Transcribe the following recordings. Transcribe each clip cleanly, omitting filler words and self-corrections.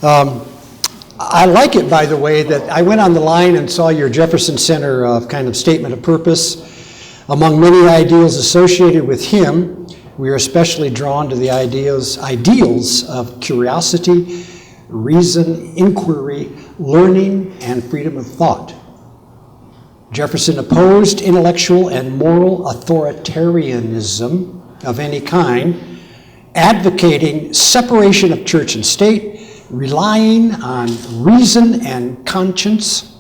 I like it, by the way, that I went on the line and saw your Jefferson Center kind of statement of purpose. Among many ideals associated with him, we are especially drawn to the ideals of curiosity, reason, inquiry, learning, and freedom of thought. Jefferson opposed intellectual and moral authoritarianism of any kind, advocating separation of church and state, relying on reason and conscience,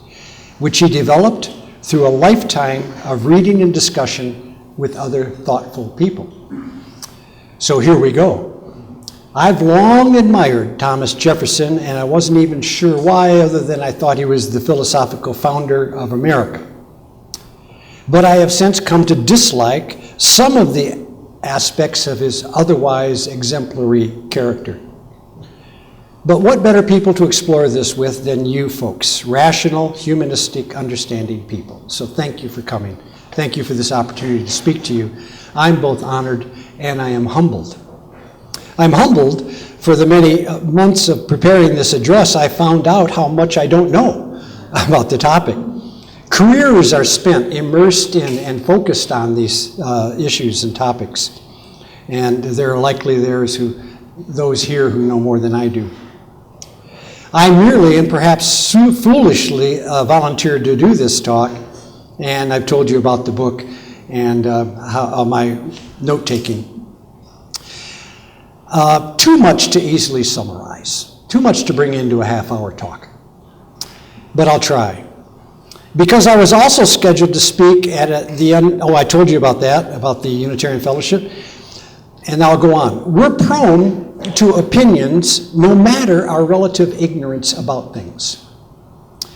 which he developed through a lifetime of reading and discussion with other thoughtful people. So here we go. I've long admired Thomas Jefferson, and I wasn't even sure why, other than I thought he was the philosophical founder of America. But I have since come to dislike some of the aspects of his otherwise exemplary character. But what better people to explore this with than you folks, rational, humanistic, understanding people. So thank you for coming. Thank you for this opportunity to speak to you. I'm both honored and I am humbled. I'm humbled for the many months of preparing this address. I found out how much I don't know about the topic. Careers are spent immersed in and focused on these issues and topics. And there are likely those here who know more than I do. I merely and perhaps foolishly volunteered to do this talk, and I've told you about the book and my note-taking. Too much to easily summarize, too much to bring into a half-hour talk, but I'll try. Because I was also scheduled to speak at I told you about that, about the Unitarian Fellowship, and I'll go on. We're prone to opinions no matter our relative ignorance about things.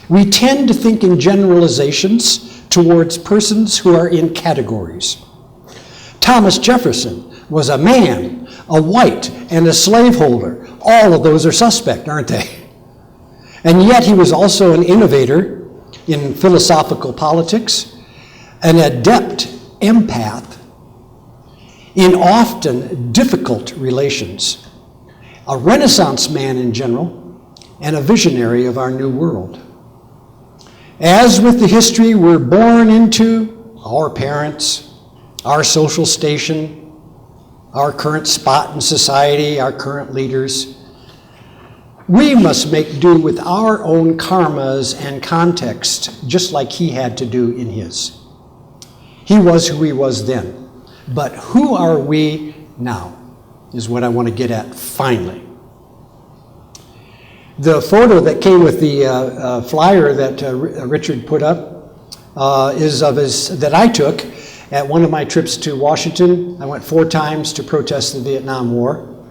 We tend to think in generalizations towards persons who are in categories. Thomas Jefferson was a man, a white, and a slaveholder. All of those are suspect, aren't they? And yet he was also an innovator in philosophical politics, an adept empath in often difficult relations, a Renaissance man in general, and a visionary of our new world. As with the history we're born into, our parents, our social station, our current spot in society, our current leaders, we must make do with our own karmas and context, just like he had to do in his. He was who he was then. But who are we now, is what I want to get at finally. The photo that came with the flyer that Richard put up is of that I took at one of my trips to Washington. I went 4 times to protest the Vietnam War,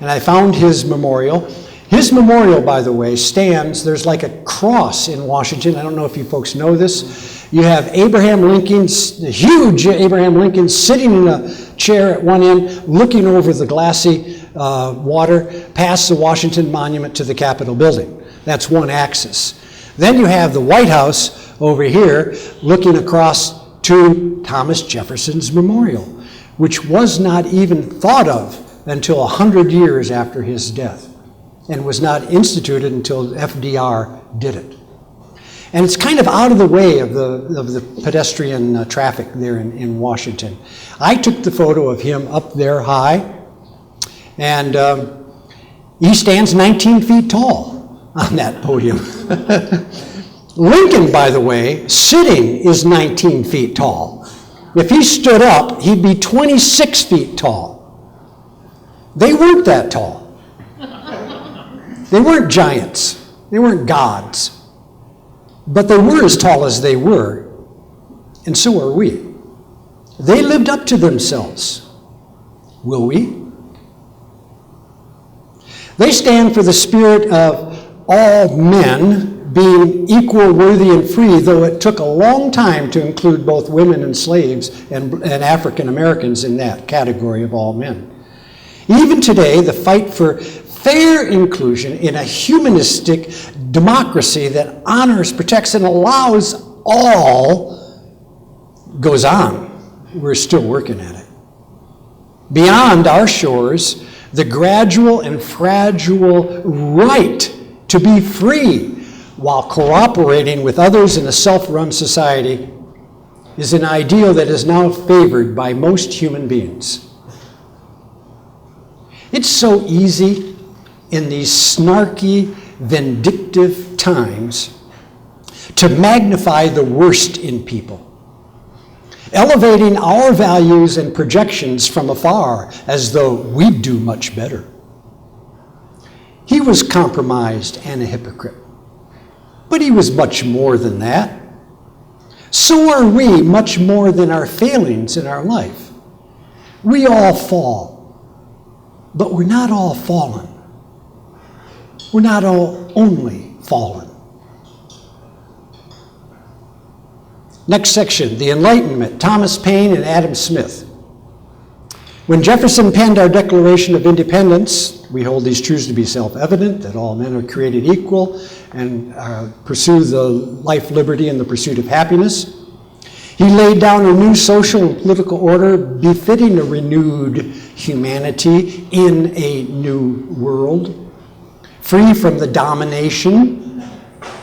and I found his memorial. His memorial, by the way, stands, there's like a cross in Washington. I don't know if you folks know this. You have Abraham Lincoln's, the huge Abraham Lincoln sitting in a chair at one end, looking over the glassy water past the Washington Monument to the Capitol building. That's one axis. Then you have the White House over here looking across to Thomas Jefferson's memorial, which was not even thought of until 100 years after his death, and was not instituted until FDR did it. And it's kind of out of the way of the pedestrian traffic there in Washington. I took the photo of him up there high, and he stands 19 feet tall on that podium. Lincoln, by the way, sitting is 19 feet tall. If he stood up, he'd be 26 feet tall. They weren't that tall. They weren't giants. They weren't gods. But they were as tall as they were, and so are we. They lived up to themselves. Will we? They stand for the spirit of all men being equal, worthy, and free, though it took a long time to include both women and slaves and African Americans in that category of all men. Even today, the fight for fair inclusion in a humanistic democracy that honors, protects, and allows all goes on. We're still working at it. Beyond our shores, the gradual and fragile right to be free while cooperating with others in a self-run society is an ideal that is now favored by most human beings. It's so easy in these snarky, vindictive times to magnify the worst in people, elevating our values and projections from afar as though we'd do much better. He was compromised and a hypocrite, but he was much more than that. So are we much more than our failings in our life. We all fall, but we're not all fallen. We're not all only fallen. Next section, the Enlightenment, Thomas Paine and Adam Smith. When Jefferson penned our Declaration of Independence, we hold these truths to be self-evident, that all men are created equal and pursue the life, liberty, and the pursuit of happiness. He laid down a new social and political order befitting a renewed humanity in a new world, free from the domination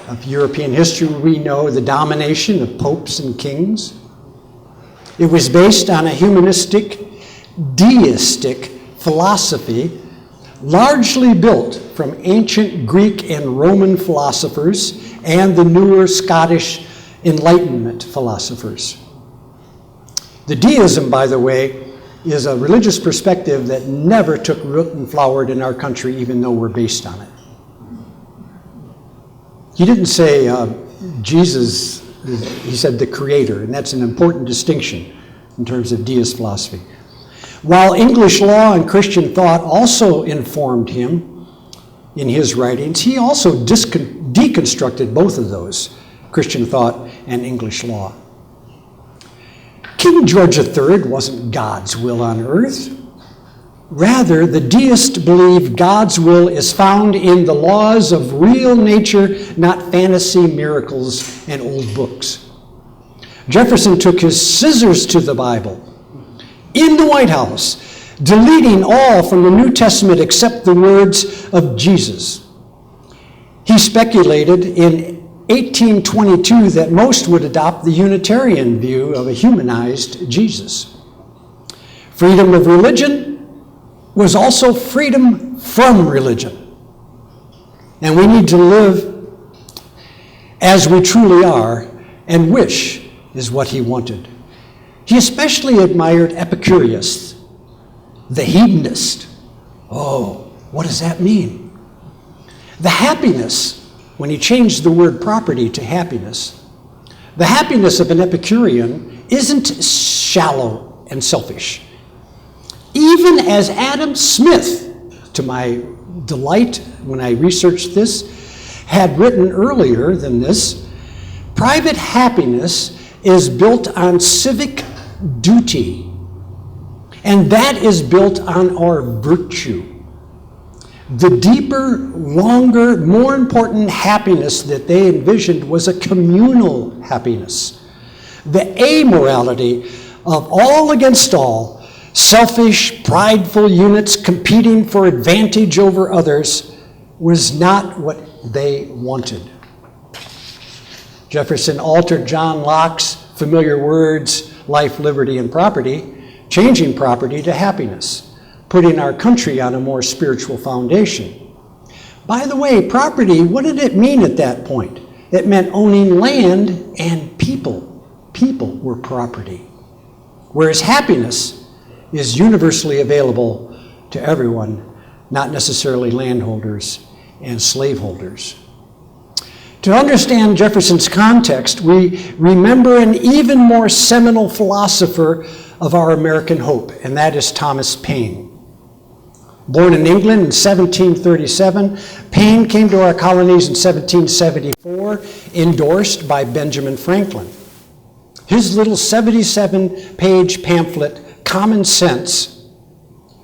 of European history. We know the domination of popes and kings. It was based on a humanistic, deistic philosophy, largely built from ancient Greek and Roman philosophers and the newer Scottish Enlightenment philosophers. The deism, by the way, is a religious perspective that never took root and flowered in our country, even though we're based on it. He didn't say Jesus, he said the Creator, and that's an important distinction in terms of deist philosophy. While English law and Christian thought also informed him in his writings, he also deconstructed both of those, Christian thought and English law. King George III wasn't God's will on earth. Rather, the deist believed God's will is found in the laws of real nature, not fantasy miracles and old books. Jefferson took his scissors to the Bible in the White House, deleting all from the New Testament except the words of Jesus. He speculated in 1822 that most would adopt the Unitarian view of a humanized Jesus. Freedom of religion was also freedom from religion. And we need to live as we truly are, and wish is what he wanted. He especially admired Epicurus, the hedonist. Oh, what does that mean? The happiness, when he changed the word property to happiness, the happiness of an Epicurean isn't shallow and selfish. Even as Adam Smith, to my delight when I researched this, had written earlier than this, private happiness is built on civic duty, and that is built on our virtue. The deeper, longer, more important happiness that they envisioned was a communal happiness. The amorality of all against all, selfish, prideful units competing for advantage over others was not what they wanted. Jefferson altered John Locke's familiar words, life, liberty, and property, changing property to happiness, putting our country on a more spiritual foundation. By the way, property, what did it mean at that point? It meant owning land and people. People were property. Whereas happiness is universally available to everyone, not necessarily landholders and slaveholders. To understand Jefferson's context, we remember an even more seminal philosopher of our American hope, and that is Thomas Paine. Born in England in 1737, Paine came to our colonies in 1774, endorsed by Benjamin Franklin. His little 77-page pamphlet, Common Sense,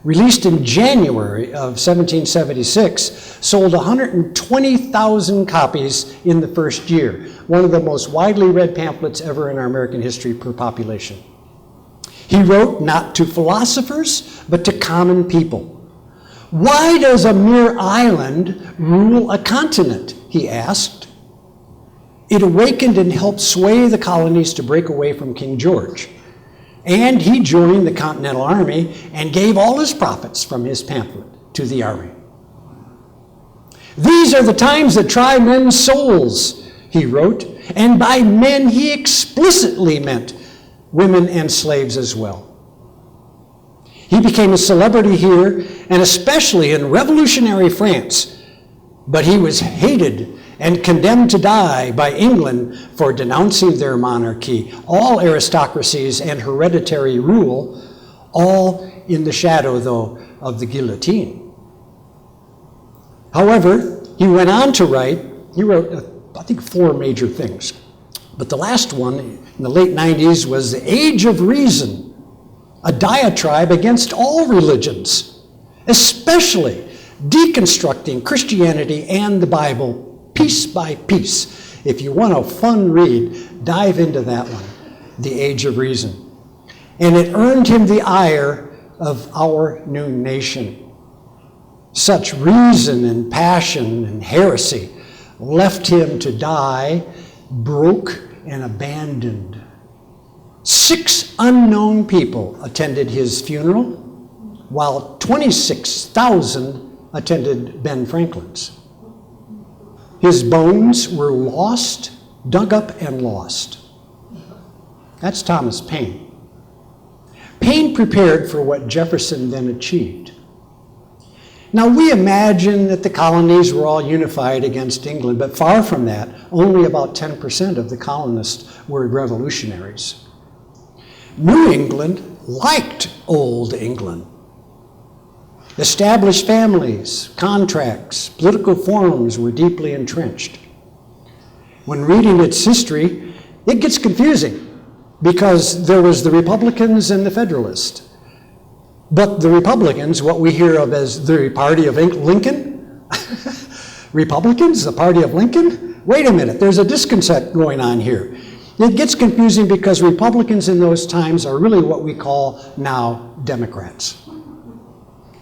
released in January of 1776, sold 120,000 copies in the first year, one of the most widely read pamphlets ever in our American history per population. He wrote not to philosophers, but to common people, Why does a mere island rule a continent? He asked. It awakened and helped sway the colonies to break away from King George. And he joined the Continental Army and gave all his profits from his pamphlet to the army. These are the times that try men's souls, he wrote, and by men he explicitly meant women and slaves as well. He became a celebrity here, and especially in revolutionary France, but he was hated and condemned to die by England for denouncing their monarchy, all aristocracies and hereditary rule, all in the shadow, though, of the guillotine. However, he went on to write, he wrote, I think, 4 major things. But the last one, in the late 90s, was The Age of Reason, a diatribe against all religions, especially deconstructing Christianity and the Bible piece by piece. If you want a fun read, dive into that one, The Age of Reason. And it earned him the ire of our new nation. Such reason and passion and heresy left him to die broke and abandoned. 6 unknown people attended his funeral, while 26,000 attended Ben Franklin's. His bones were lost, dug up and lost. That's Thomas Paine. Paine prepared for what Jefferson then achieved. Now, we imagine that the colonies were all unified against England, but far from that, only about 10% of the colonists were revolutionaries. New England liked Old England. Established families, contracts, political forms were deeply entrenched. When reading its history, it gets confusing because there was the Republicans and the Federalists. But the Republicans, what we hear of as the party of Lincoln, Republicans, the party of Lincoln? Wait a minute, there's a disconcept going on here. It gets confusing because Republicans in those times are really what we call now Democrats.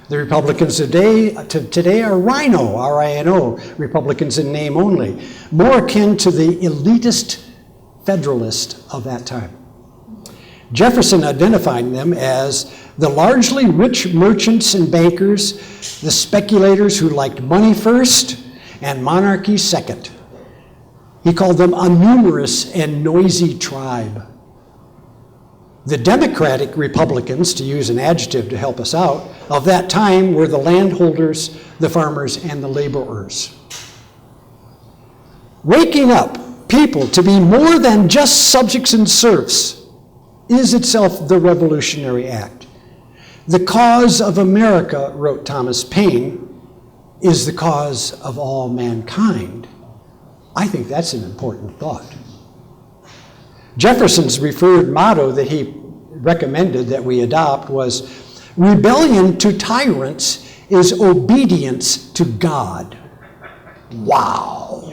The Republicans today are RINO, R-I-N-O, Republicans in name only, more akin to the elitist Federalist of that time. Jefferson identified them as the largely rich merchants and bankers, the speculators who liked money first and monarchy second. He called them a numerous and noisy tribe. The Democratic Republicans, to use an adjective to help us out, of that time were the landholders, the farmers, and the laborers. Waking up people to be more than just subjects and serfs is itself the revolutionary act. The cause of America, wrote Thomas Paine, is the cause of all mankind. I think that's an important thought. Jefferson's preferred motto that he recommended that we adopt was, "Rebellion to tyrants is obedience to God." Wow!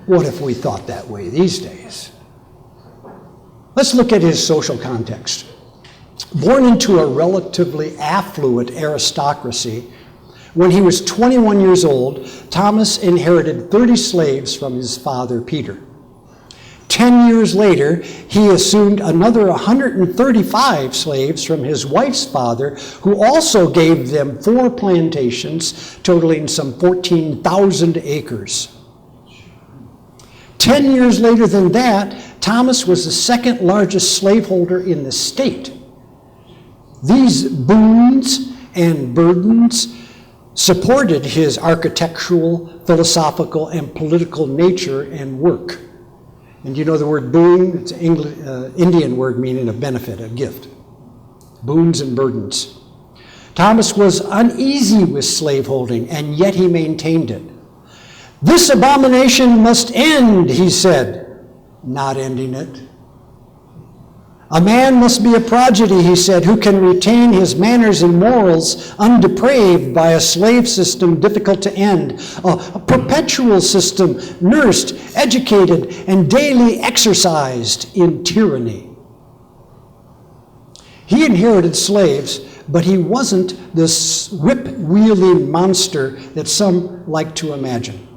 What if we thought that way these days? Let's look at his social context. Born into a relatively affluent aristocracy, when he was 21 years old, Thomas inherited 30 slaves from his father, Peter. 10 years later, he assumed another 135 slaves from his wife's father, who also gave them 4 plantations, totaling some 14,000 acres. 10 years later than that, Thomas was the second largest slaveholder in the state. These boons and burdens supported his architectural, philosophical, and political nature and work. And you know the word boon? It's an Indian word meaning a benefit, a gift. Boons and burdens. Thomas was uneasy with slaveholding, and yet he maintained it. "This abomination must end," he said, not ending it. "A man must be a prodigy," he said, "who can retain his manners and morals undepraved by a slave system difficult to end, a perpetual system nursed, educated, and daily exercised in tyranny." He inherited slaves, but he wasn't this whip-wielding monster that some like to imagine.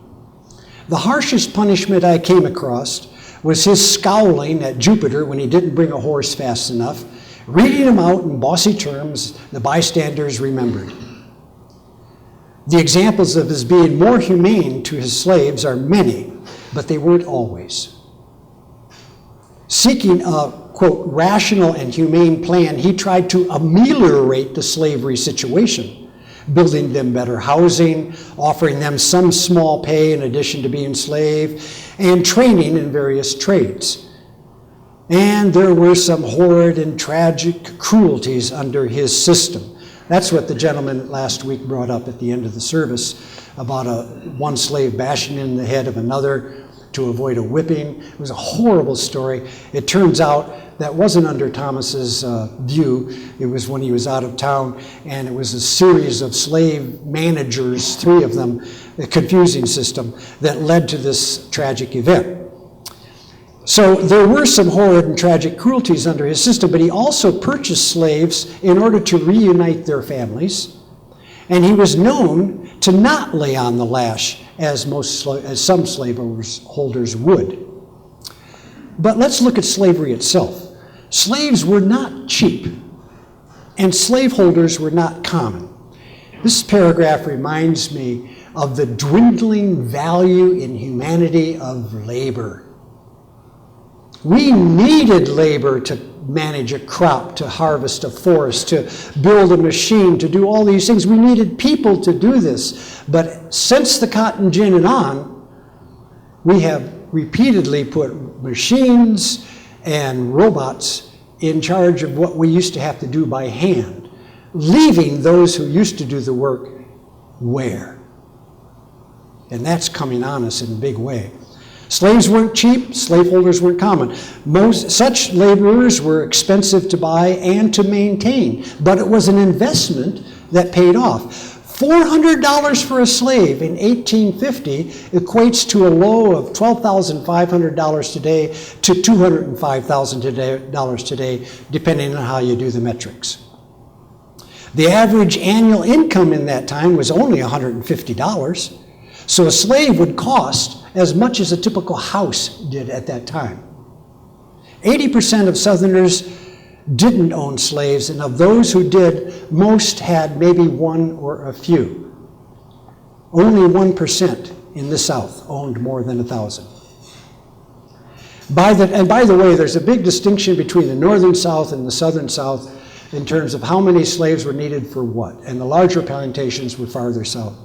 The harshest punishment I came across was his scowling at Jupiter when he didn't bring a horse fast enough, reading him out in bossy terms the bystanders remembered. The examples of his being more humane to his slaves are many, but they weren't always. Seeking a, quote, rational and humane plan, he tried to ameliorate the slavery situation, building them better housing, offering them some small pay in addition to being slave, and training in various trades. And there were some horrid and tragic cruelties under his system. That's what the gentleman last week brought up at the end of the service about one slave bashing in the head of another to avoid a whipping. It was a horrible story. It turns out that wasn't under Thomas's view. It was when he was out of town, and it was a series of slave managers, 3 of them, a confusing system, that led to this tragic event. So there were some horrid and tragic cruelties under his system, but he also purchased slaves in order to reunite their families, and he was known to not lay on the lash as some slaveholders would. But let's look at slavery itself. Slaves were not cheap, and slaveholders were not common. This paragraph reminds me of the dwindling value in humanity of labor. We needed labor to manage a crop, to harvest a forest, to build a machine, to do all these things. We needed people to do this. But since the cotton gin and on, we have repeatedly put machines and robots in charge of what we used to have to do by hand, leaving those who used to do the work where? And that's coming on us in a big way. Slaves weren't cheap, slaveholders weren't common. Such laborers were expensive to buy and to maintain, but it was an investment that paid off. $400 for a slave in 1850 equates to a low of $12,500 today to $205,000 today, depending on how you do the metrics. The average annual income in that time was only $150, so a slave would cost as much as a typical house did at that time. 80% of Southerners didn't own slaves, and of those who did, most had maybe one or a few. Only 1% in the South owned more than 1,000. And by the way, there's a big distinction between the Northern South and the Southern South in terms of how many slaves were needed for what, and the larger plantations were farther south.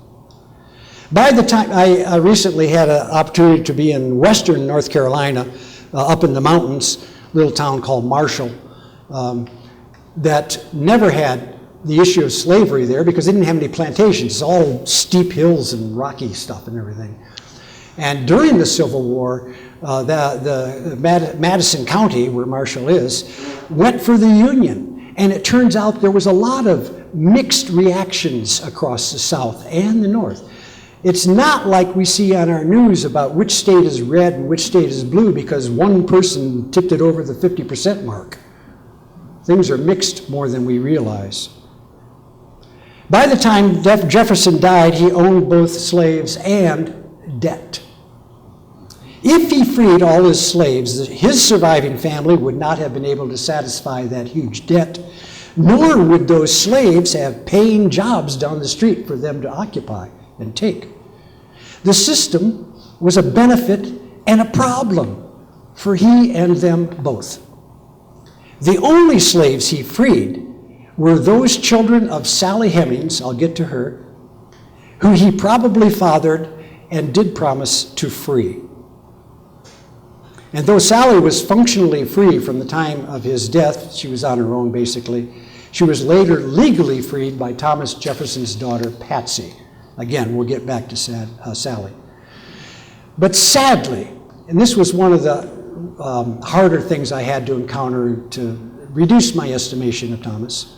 By the time, I recently had an opportunity to be in western North Carolina, up in the mountains, a little town called Marshall, that never had the issue of slavery there because they didn't have any plantations. It's all steep hills and rocky stuff and everything. And during the Civil War, the Madison County, where Marshall is, went for the Union. And it turns out there was a lot of mixed reactions across the South and the North. It's not like we see on our news about which state is red and which state is blue because one person tipped it over the 50% mark. Things are mixed more than we realize. By the time Jefferson died, he owned both slaves and debt. If he freed all his slaves, his surviving family would not have been able to satisfy that huge debt, nor would those slaves have paying jobs down the street for them to occupy and take. The system was a benefit and a problem for he and them both. The only slaves he freed were those children of Sally Hemings, I'll get to her, who he probably fathered and did promise to free. And though Sally was functionally free from the time of his death, she was on her own basically, she was later legally freed by Thomas Jefferson's daughter, Patsy. Again, we'll get back to Sally. But sadly, and this was one of the harder things I had to encounter to reduce my estimation of Thomas,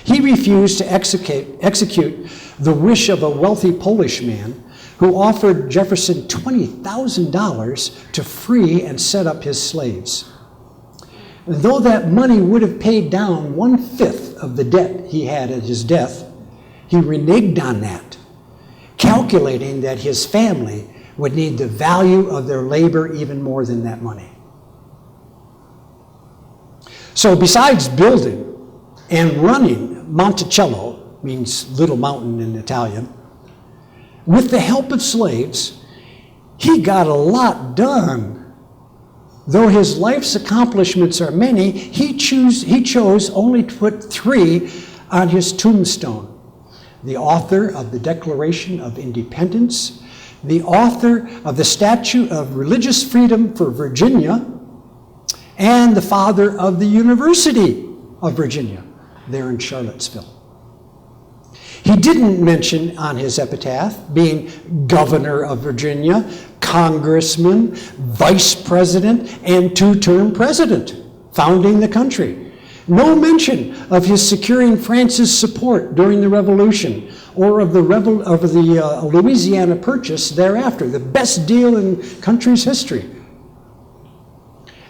he refused to execute the wish of a wealthy Polish man who offered Jefferson $20,000 to free and set up his slaves. And though that money would have paid down 1/5 of the debt he had at his death, he reneged on that, calculating that his family would need the value of their labor even more than that money. So besides building and running Monticello, means little mountain in Italian, with the help of slaves, he got a lot done. Though his life's accomplishments are many, he chose only to put 3 on his tombstone. The author of the Declaration of Independence, the author of the Statute of Religious Freedom for Virginia, and the father of the University of Virginia, there in Charlottesville. He didn't mention on his epitaph being governor of Virginia, congressman, vice president, and 2-term president, founding the country. No mention of his securing France's support during the Revolution or of the Louisiana Purchase thereafter, the best deal in country's history.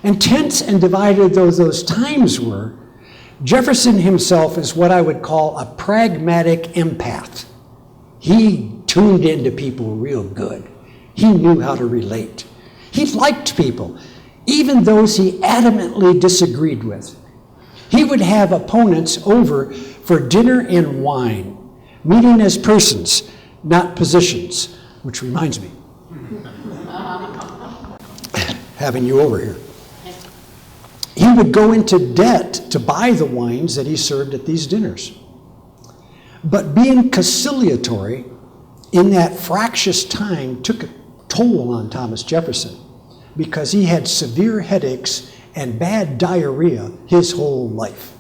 And tense and divided though those times were, Jefferson himself is what I would call a pragmatic empath. He tuned into people real good. He knew how to relate. He liked people, even those he adamantly disagreed with. He would have opponents over for dinner and wine, meeting as persons, not positions, which reminds me, having you over here. He would go into debt to buy the wines that he served at these dinners. But being conciliatory in that fractious time took a toll on Thomas Jefferson because he had severe headaches and bad diarrhea his whole life.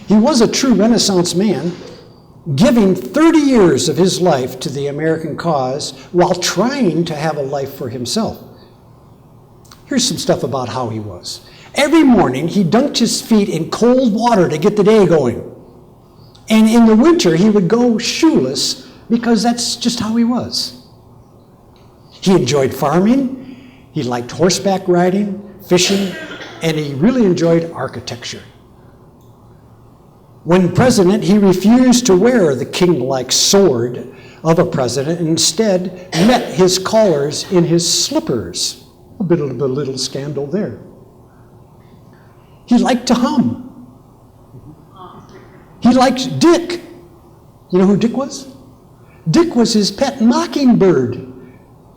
He was a true Renaissance man, giving 30 years of his life to the American cause while trying to have a life for himself. Here's some stuff about how he was. Every morning, he dunked his feet in cold water to get the day going. And in the winter, he would go shoeless because that's just how he was. He enjoyed farming, he liked horseback riding, fishing, and he really enjoyed architecture. When president, he refused to wear the king-like sword of a president and instead met his callers in his slippers. A bit of a little scandal there. He liked to hum. He liked Dick. You know who Dick was? Dick was his pet mockingbird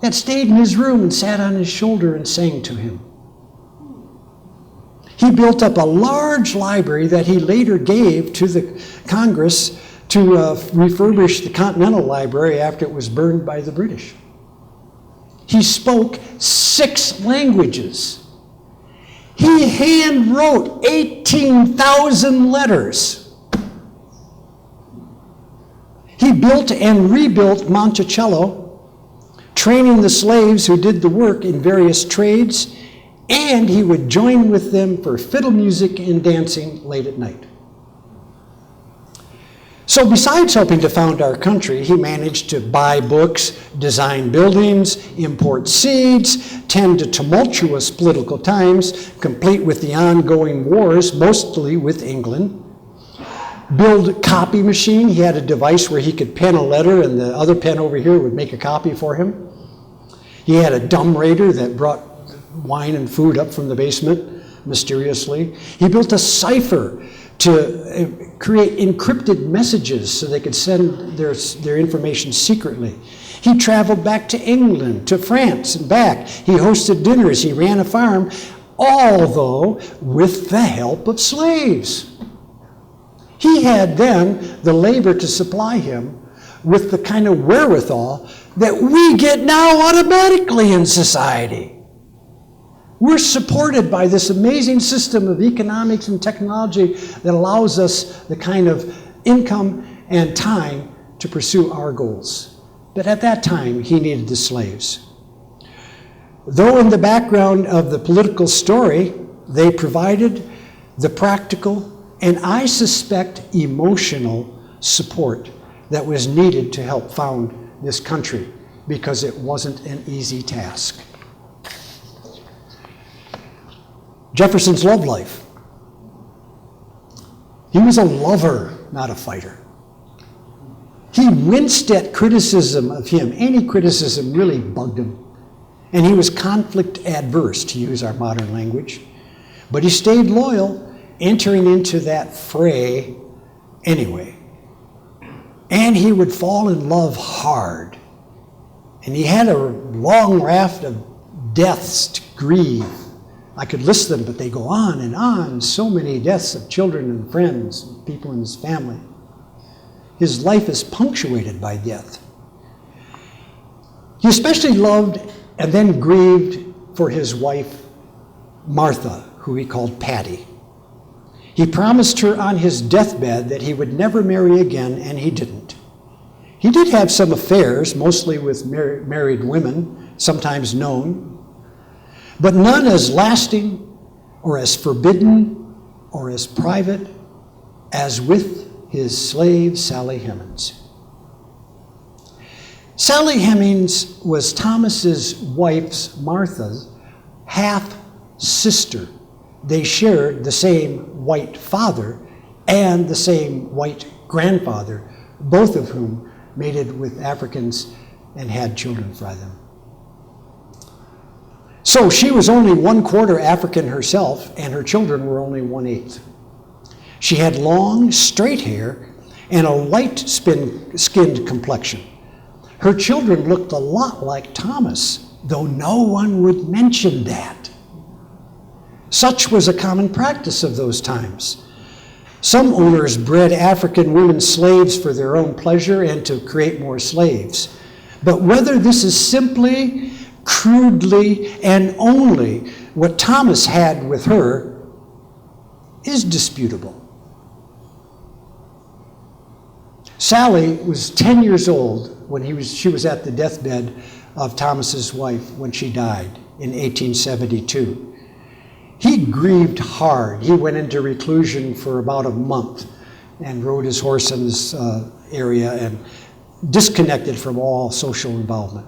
that stayed in his room and sat on his shoulder and sang to him. He built up a large library that he later gave to the Congress to refurbish the Continental Library after it was burned by the British. He spoke 6 languages. He hand wrote 18,000 letters. He built and rebuilt Monticello, training the slaves who did the work in various trades, and he would join with them for fiddle music and dancing late at night. So besides helping to found our country, he managed to buy books, design buildings, import seeds, tend to tumultuous political times, complete with the ongoing wars, mostly with England, build a copy machine. He had a device where he could pen a letter and the other pen over here would make a copy for him. He had a dumb raider that brought wine and food up from the basement mysteriously. He built a cipher to create encrypted messages so they could send their information secretly. He traveled back to England, to France, and back. He hosted dinners. He ran a farm, although with the help of slaves. He had then the labor to supply him with the kind of wherewithal that we get now automatically in society. We're supported by this amazing system of economics and technology that allows us the kind of income and time to pursue our goals. But at that time, he needed the slaves. Though in the background of the political story, they provided the practical and I suspect emotional support that was needed to help found this country because it wasn't an easy task. Jefferson's love life. He was a lover, not a fighter. He winced at criticism of him. Any criticism really bugged him. And he was conflict adverse, to use our modern language. But he stayed loyal, entering into that fray anyway. And he would fall in love hard. And he had a long raft of deaths to grieve. I could list them, but they go on and on. So many deaths of children and friends, and people in his family. His life is punctuated by death. He especially loved and then grieved for his wife, Martha, who he called Patty. He promised her on his deathbed that he would never marry again, and he didn't. He did have some affairs, mostly with married women, sometimes known, but none as lasting or as forbidden or as private as with his slave, Sally Hemings. Sally Hemings was Thomas's wife's, Martha's, half-sister. They shared the same white father and the same white grandfather, both of whom mated with Africans and had children by them. So she was only 1/4 African herself, and her children were only 1/8. She had long, straight hair and a light-skinned complexion. Her children looked a lot like Thomas, though no one would mention that. Such was a common practice of those times. Some owners bred African women slaves for their own pleasure and to create more slaves. But whether this is simply, crudely, and only what Thomas had with her is disputable. Sally was 10 years old when she was at the deathbed of Thomas's wife when she died in 1872. He grieved hard. He went into reclusion for about a month and rode his horse in this area and disconnected from all social involvement.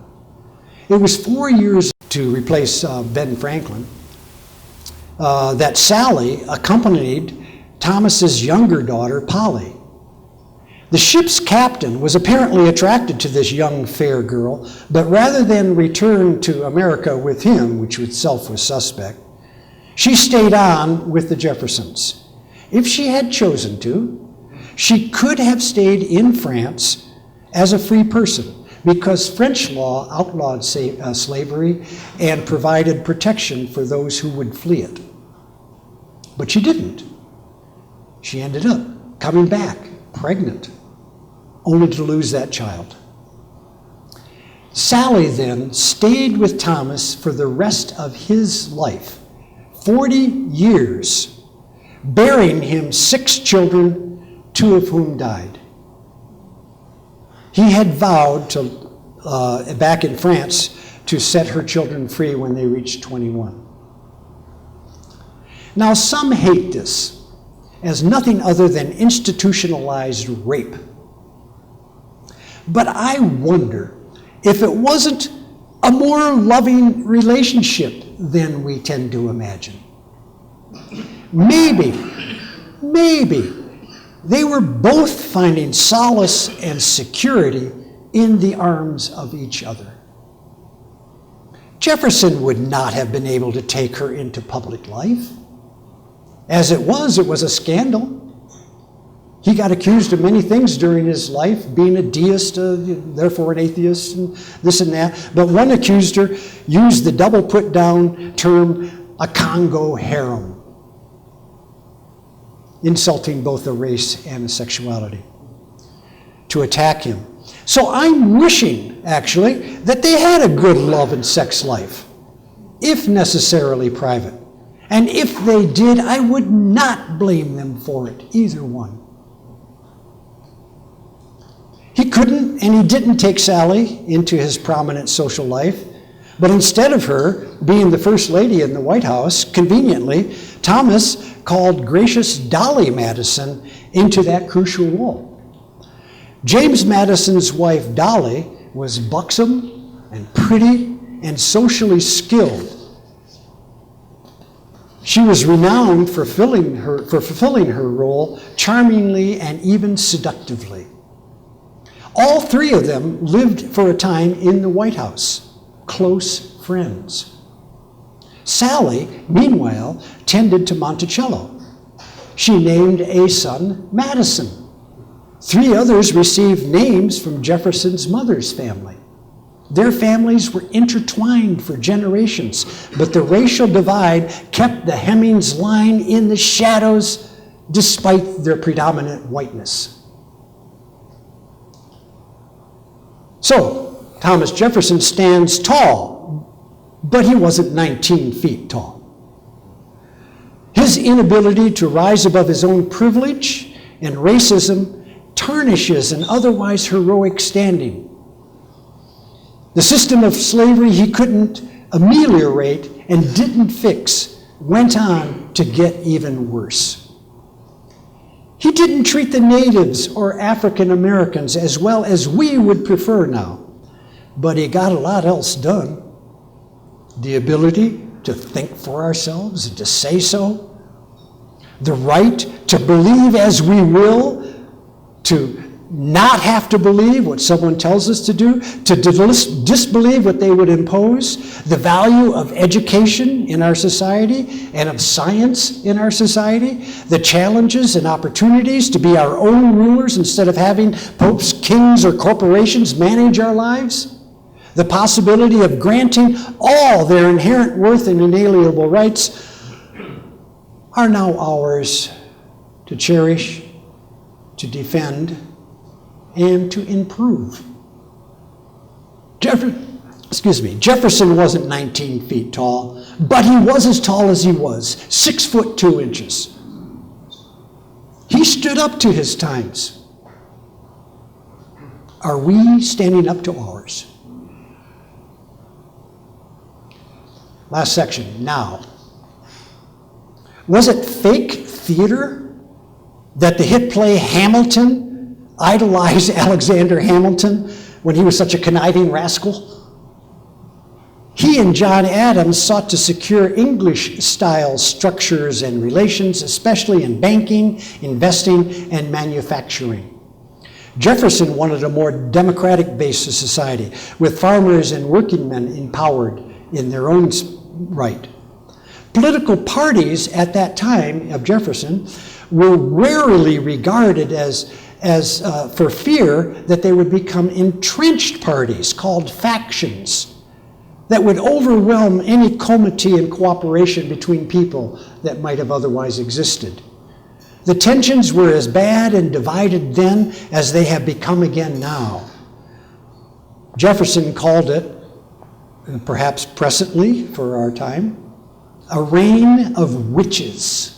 It was 4 years to replace Ben Franklin that Sally accompanied Thomas's younger daughter, Polly. The ship's captain was apparently attracted to this young, fair girl, but rather than return to America with him, which itself was suspect, she stayed on with the Jeffersons. If she had chosen to, she could have stayed in France as a free person because French law outlawed slavery and provided protection for those who would flee it. But she didn't. She ended up coming back, pregnant, only to lose that child. Sally then stayed with Thomas for the rest of his life, 40 years, bearing him 6 children, 2 of whom died. He had vowed to, back in France, to set her children free when they reached 21. Now, some hate this as nothing other than institutionalized rape. But I wonder if it wasn't a more loving relationship than we tend to imagine. Maybe they were both finding solace and security in the arms of each other. Jefferson would not have been able to take her into public life. As it was a scandal. He got accused of many things during his life, being a deist, therefore an atheist, and this and that. But one accuser used the double put-down term, a Congo harem, insulting both a race and a sexuality, to attack him. So I'm wishing, actually, that they had a good love and sex life, if necessarily private. And if they did, I would not blame them for it, either one. He couldn't and he didn't take Sally into his prominent social life, but instead of her being the first lady in the White House, conveniently, Thomas called gracious Dolly Madison into that crucial role. James Madison's wife, Dolly, was buxom and pretty and socially skilled. She was renowned for fulfilling her role charmingly and even seductively. All three of them lived for a time in the White House, close friends. Sally, meanwhile, tended to Monticello. She named a son Madison. Three others received names from Jefferson's mother's family. Their families were intertwined for generations, but the racial divide kept the Hemings line in the shadows despite their predominant whiteness. So, Thomas Jefferson stands tall, but he wasn't 19 feet tall. His inability to rise above his own privilege and racism tarnishes an otherwise heroic standing. The system of slavery he couldn't ameliorate and didn't fix went on to get even worse. He didn't treat the natives or African Americans as well as we would prefer now, but he got a lot else done. The ability to think for ourselves and to say so, the right to believe as we will, to not have to believe what someone tells us to do, to disbelieve what they would impose, the value of education in our society and of science in our society, the challenges and opportunities to be our own rulers instead of having popes, kings, or corporations manage our lives, the possibility of granting all their inherent worth and inalienable rights are now ours to cherish, to defend, and to improve. Jefferson wasn't 19 feet tall, but he was as tall as he was, 6 foot 2 inches. He stood up to his times. Are we standing up to ours? Last section, now. Was it fake theater that the hit play Hamilton idolized Alexander Hamilton when he was such a conniving rascal? He and John Adams sought to secure English-style structures and relations, especially in banking, investing, and manufacturing. Jefferson wanted a more democratic-based society, with farmers and working men empowered in their own right. Political parties at that time of Jefferson were rarely regarded as for fear that they would become entrenched parties called factions that would overwhelm any comity and cooperation between people that might have otherwise existed. The tensions were as bad and divided then as they have become again now. Jefferson called it, perhaps presently for our time, a reign of witches.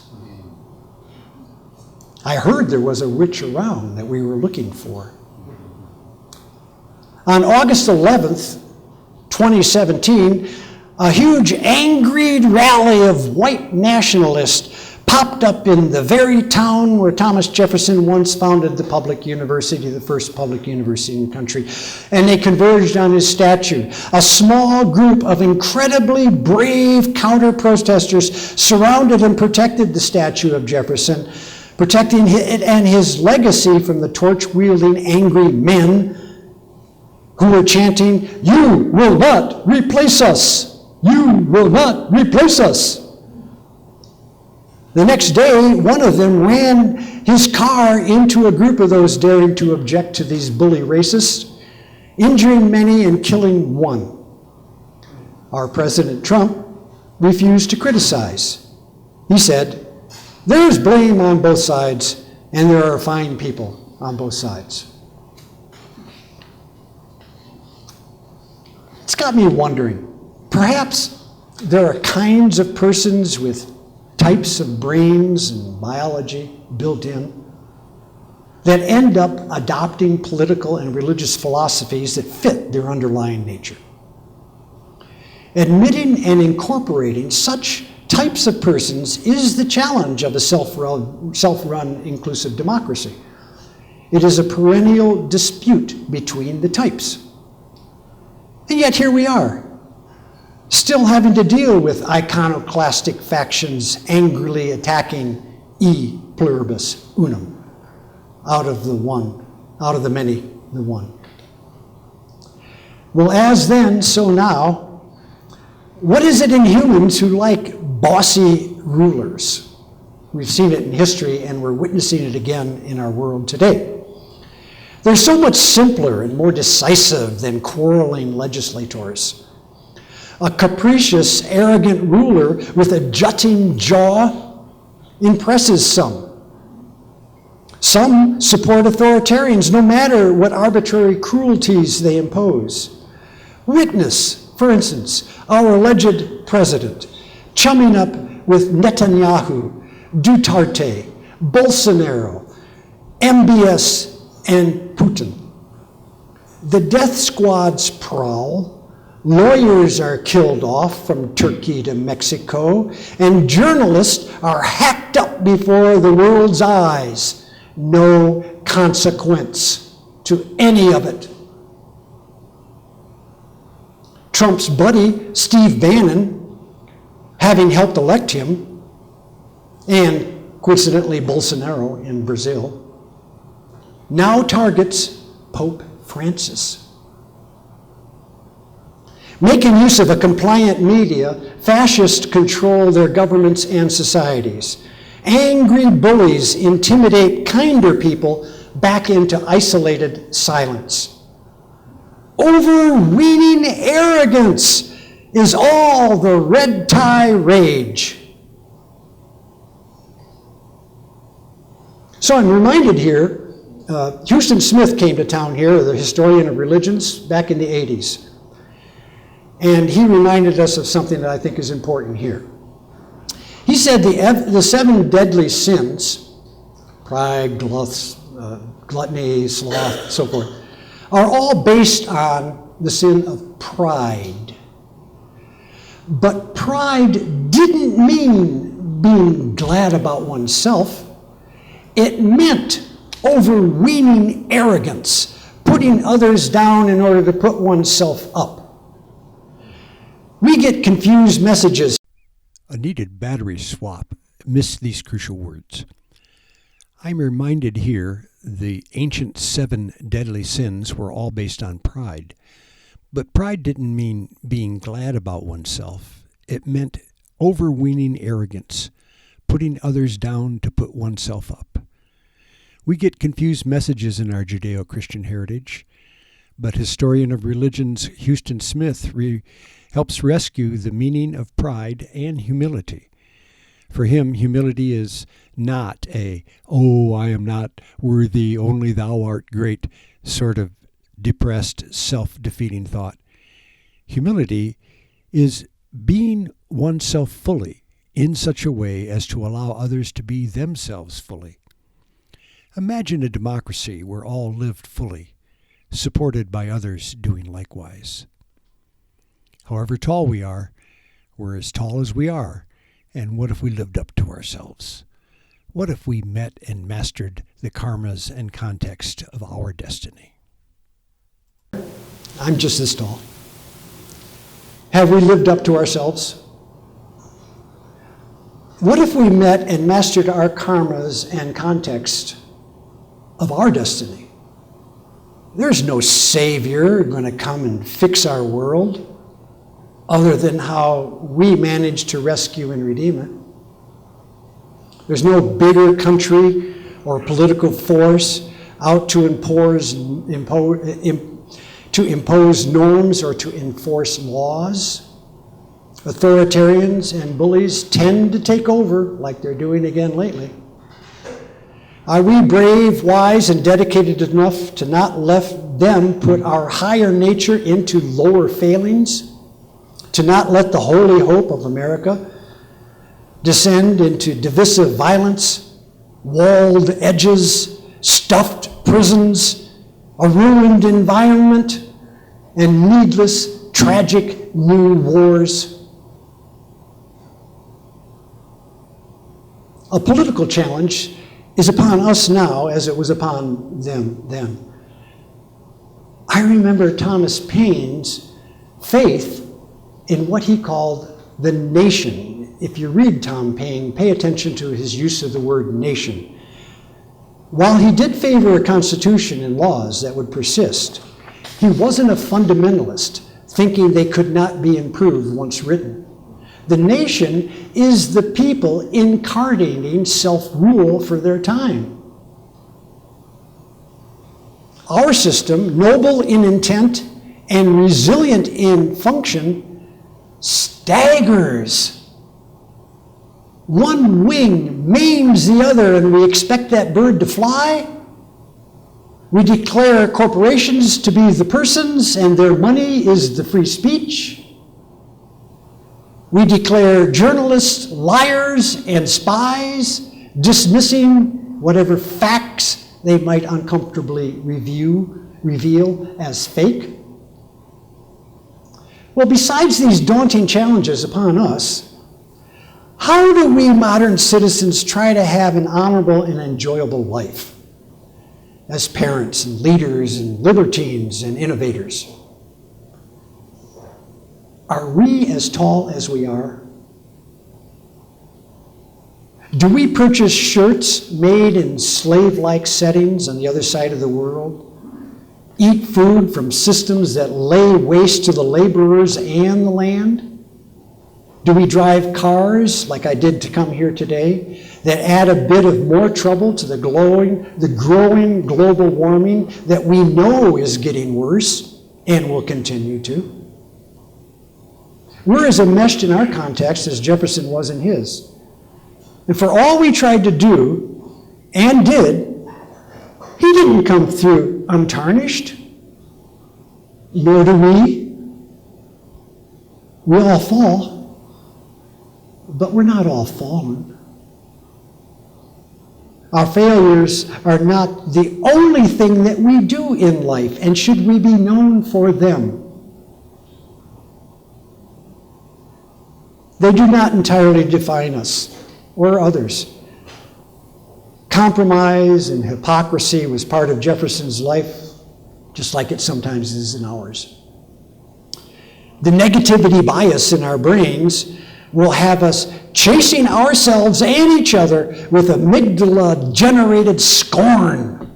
I heard there was a witch around that we were looking for. On August 11th, 2017, a huge angry rally of white nationalists popped up in the very town where Thomas Jefferson once founded the public university, the first public university in the country, and they converged on his statue. A small group of incredibly brave counter-protesters surrounded and protected the statue of Jefferson, protecting it and his legacy from the torch-wielding angry men who were chanting, "You will not replace us! You will not replace us!" The next day, one of them ran his car into a group of those daring to object to these bully racists, injuring many and killing one. Our President Trump refused to criticize. He said, "There's blame on both sides, and there are fine people on both sides." It's got me wondering, perhaps there are kinds of persons with types of brains and biology built in that end up adopting political and religious philosophies that fit their underlying nature. Admitting and incorporating such types of persons is the challenge of a self-run inclusive democracy. It is a perennial dispute between the types. And yet here we are. still having to deal with iconoclastic factions angrily attacking e pluribus unum, out of the many, the one. Well, as then, so now, what is it in humans who like bossy rulers? We've seen it in history, and we're witnessing it again in our world today. They're so much simpler and more decisive than quarreling legislators. A capricious, arrogant ruler with a jutting jaw impresses some. Some support authoritarians no matter what arbitrary cruelties they impose. Witness, for instance, our alleged president chumming up with Netanyahu, Duterte, Bolsonaro, MBS, and Putin. The death squads prowl, lawyers are killed off from Turkey to Mexico, and journalists are hacked up before the world's eyes. No consequence to any of it. Trump's buddy, Steve Bannon, having helped elect him, and coincidentally Bolsonaro in Brazil, now targets Pope Francis. Making use of a compliant media, fascists control their governments and societies. Angry bullies intimidate kinder people back into isolated silence. Overweening arrogance is all the red tie rage. So I'm reminded here, Houston Smith came to town here, the historian of religions, back in the 80s. And he reminded us of something that I think is important here. He said the 7 deadly sins, pride, gluttony, sloth, so forth, are all based on the sin of pride. But pride didn't mean being glad about oneself. It meant overweening arrogance, putting others down in order to put oneself up. We get confused messages. A needed battery swap missed these crucial words. I'm reminded here the ancient 7 deadly sins were all based on pride. But pride didn't mean being glad about oneself. It meant overweening arrogance, putting others down to put oneself up. We get confused messages in our Judeo-Christian heritage, but historian of religions Houston Smith helps rescue the meaning of pride and humility. For him, humility is not a, oh, I am not worthy, only thou art great, sort of depressed, self-defeating thought. Humility is being oneself fully in such a way as to allow others to be themselves fully. Imagine a democracy where all lived fully, supported by others doing likewise. However tall we are, we're as tall as we are, and what if we lived up to ourselves? What if we met and mastered the karmas and context of our destiny? I'm just this tall. Have we lived up to ourselves? What if we met and mastered our karmas and context of our destiny? There's no savior going to come and fix our world other than how we manage to rescue and redeem it. There's no bigger country or political force out to impose norms or to enforce laws. Authoritarians and bullies tend to take over, like they're doing again lately. Are we brave, wise, and dedicated enough to not let them put our higher nature into lower failings? To not let the holy hope of America descend into divisive violence, walled edges, stuffed prisons, a ruined environment, and needless, tragic new wars? A political challenge is upon us now as it was upon them then. I remember Thomas Paine's faith in what he called the nation. If you read Tom Paine, pay attention to his use of the word nation. While he did favor a constitution and laws that would persist, he wasn't a fundamentalist, thinking they could not be improved once written. The nation is the people incarnating self-rule for their time. Our system, noble in intent and resilient in function, staggers. One wing maims the other, and we expect that bird to fly. We declare corporations to be the persons, and their money is the free speech. We declare journalists liars and spies, dismissing whatever facts they might uncomfortably reveal as fake. Well, besides these daunting challenges upon us, how do we modern citizens try to have an honorable and enjoyable life as parents and leaders and libertines and innovators? Are we as tall as we are? Do we purchase shirts made in slave-like settings on the other side of the world? Eat food from systems that lay waste to the laborers and the land? Do we drive cars, like I did to come here today, that add a bit of more trouble to the growing global warming that we know is getting worse and will continue to? We're as enmeshed in our context as Jefferson was in his. And for all we tried to do and did, he didn't come through untarnished, nor do we. We all fall, but we're not all fallen. Our failures are not the only thing that we do in life, and should we be known for them? They do not entirely define us or others. Compromise and hypocrisy was part of Jefferson's life, just like it sometimes is in ours. The negativity bias in our brains will have us chasing ourselves and each other with amygdala-generated scorn.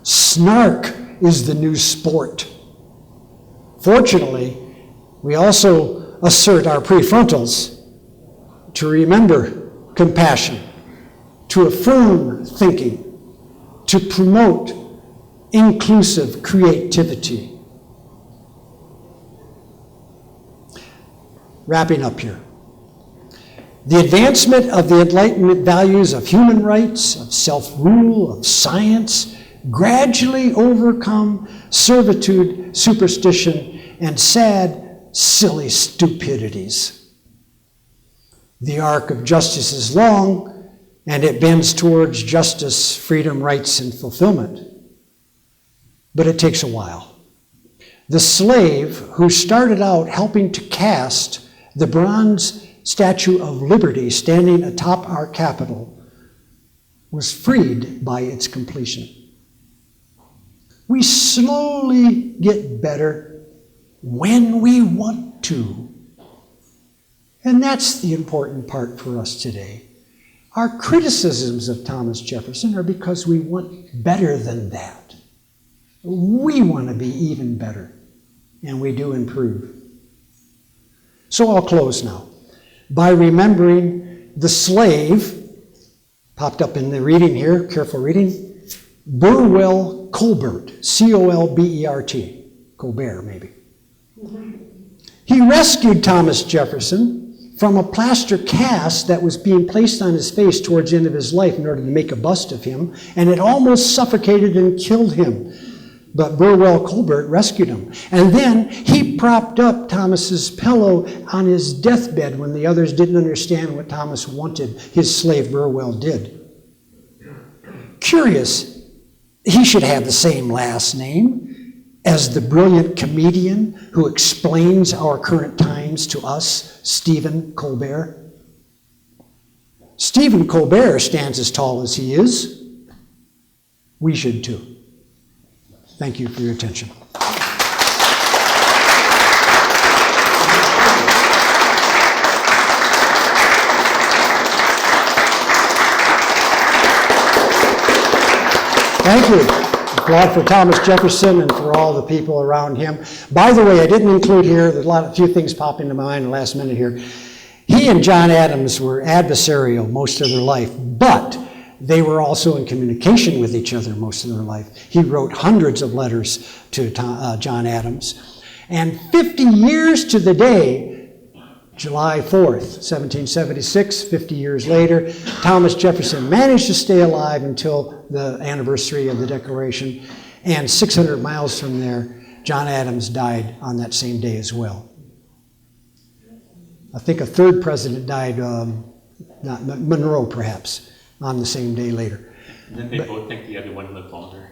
Snark is the new sport. Fortunately, we also assert our prefrontals to remember compassion, to affirm thinking, to promote inclusive creativity. Wrapping up here. The advancement of the Enlightenment values of human rights, of self-rule, of science, gradually overcome servitude, superstition, and sad, silly stupidities. The arc of justice is long, and it bends towards justice, freedom, rights, and fulfillment. But it takes a while. The slave who started out helping to cast the bronze Statue of Liberty standing atop our Capitol was freed by its completion. We slowly get better when we want to. And that's the important part for us today. Our criticisms of Thomas Jefferson are because we want better than that. We want to be even better, and we do improve. So I'll close now by remembering the slave, popped up in the reading here, careful reading, Burwell Colbert, C-O-L-B-E-R-T, Colbert maybe. He rescued Thomas Jefferson from a plaster cast that was being placed on his face towards the end of his life in order to make a bust of him, and it almost suffocated and killed him. But Burwell Colbert rescued him. And then he propped up Thomas's pillow on his deathbed when the others didn't understand what Thomas wanted. His slave Burwell did. Curious, he should have the same last name as the brilliant comedian who explains our current times to us, Stephen Colbert. Stephen Colbert stands as tall as he is. We should too. Thank you for your attention. Thank you. Applaud for Thomas Jefferson and for all the people around him. By the way, I didn't include here, there's a few things pop into my mind in the last minute here. He and John Adams were adversarial most of their life, but they were also in communication with each other most of their life. He wrote hundreds of letters to John Adams. And 50 years to the day, July 4th, 1776, 50 years later, Thomas Jefferson managed to stay alive until the anniversary of the Declaration. And 600 miles from there, John Adams died on that same day as well. I think a third president died, Monroe perhaps, on the same day later. And then they both think the other one lived longer.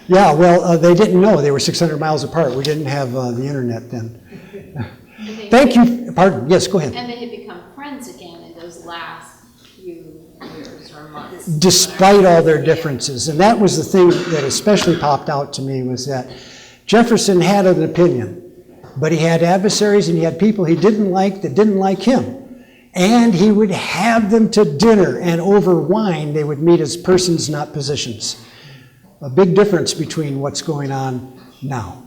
Yeah, well, they didn't know. They were 600 miles apart. We didn't have the internet then. Thank you. Pardon. Yes, go ahead. And they had become friends again in those last few years or months. Despite all their differences. And that was the thing that especially popped out to me, was that Jefferson had an opinion, but he had adversaries and he had people he didn't like that didn't like him. And he would have them to dinner, and over wine they would meet as persons, not positions. A big difference between what's going on now.